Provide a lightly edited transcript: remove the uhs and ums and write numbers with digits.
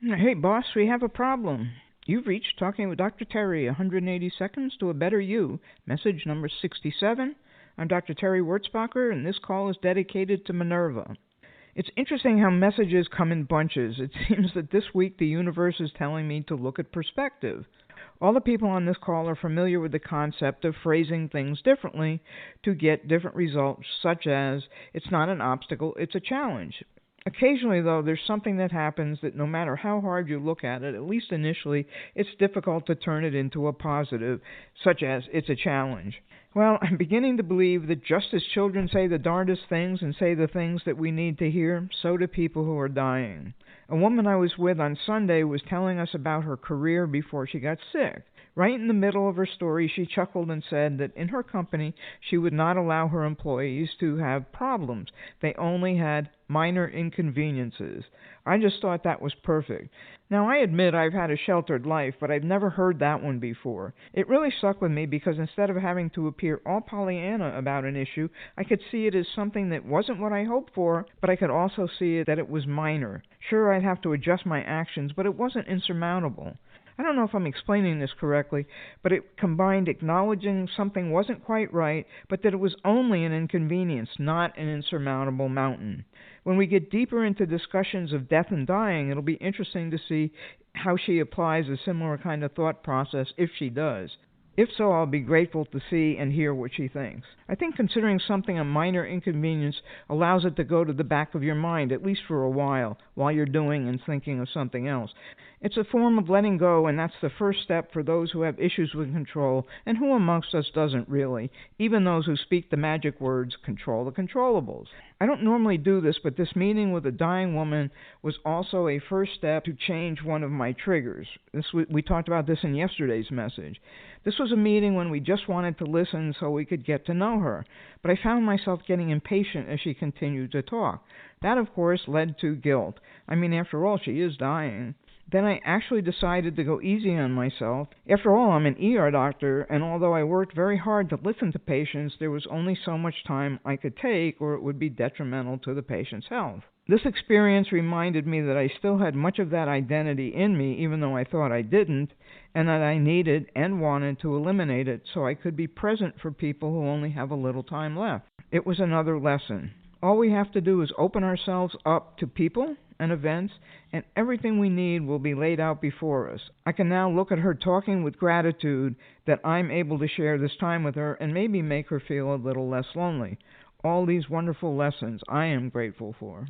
Hey, boss, we have a problem. You've reached Talking with Dr. Terry, 180 Seconds to a Better You, message number 67. I'm Dr. Terry Wurzbacher, and this call is dedicated to Minerva. It's interesting how messages come in bunches. It seems that this week the universe is telling me to look at perspective. All the people on this call are familiar with the concept of phrasing things differently to get different results, such as, it's not an obstacle, it's a challenge. Occasionally, though, there's something that happens that no matter how hard you look at it, at least initially, it's difficult to turn it into a positive, such as, it's a challenge. Well, I'm beginning to believe that just as children say the darndest things and say the things that we need to hear, so do people who are dying. A woman I was with on Sunday was telling us about her career before she got sick. Right in the middle of her story, she chuckled and said that in her company, she would not allow her employees to have problems. They only had minor inconveniences. I just thought that was perfect. Now, I admit I've had a sheltered life, but I've never heard that one before. It really stuck with me because instead of having to appear all Pollyanna about an issue, I could see it as something that wasn't what I hoped for, but I could also see it that it was minor. Sure, I'd have to adjust my actions, but it wasn't insurmountable. I don't know if I'm explaining this correctly, but it combined acknowledging something wasn't quite right, but that it was only an inconvenience, not an insurmountable mountain. When we get deeper into discussions of death and dying, it'll be interesting to see how she applies a similar kind of thought process, if she does. If so, I'll be grateful to see and hear what she thinks. I think considering something a minor inconvenience allows it to go to the back of your mind, at least for a while you're doing and thinking of something else. It's a form of letting go, and that's the first step for those who have issues with control, and who amongst us doesn't really, even those who speak the magic words, control the controllables. I don't normally do this, but this meeting with a dying woman was also a first step to change one of my triggers. We talked about this in yesterday's message. This was a meeting when we just wanted to listen so we could get to know her, but I found myself getting impatient as she continued to talk. That, of course, led to guilt. I mean, after all, she is dying. Then I actually decided to go easy on myself. After all, I'm an ER doctor, and although I worked very hard to listen to patients, there was only so much time I could take, or it would be detrimental to the patient's health. This experience reminded me that I still had much of that identity in me, even though I thought I didn't, and that I needed and wanted to eliminate it so I could be present for people who only have a little time left. It was another lesson. All we have to do is open ourselves up to people and events, and everything we need will be laid out before us. I can now look at her talking with gratitude that I'm able to share this time with her and maybe make her feel a little less lonely. All these wonderful lessons I am grateful for.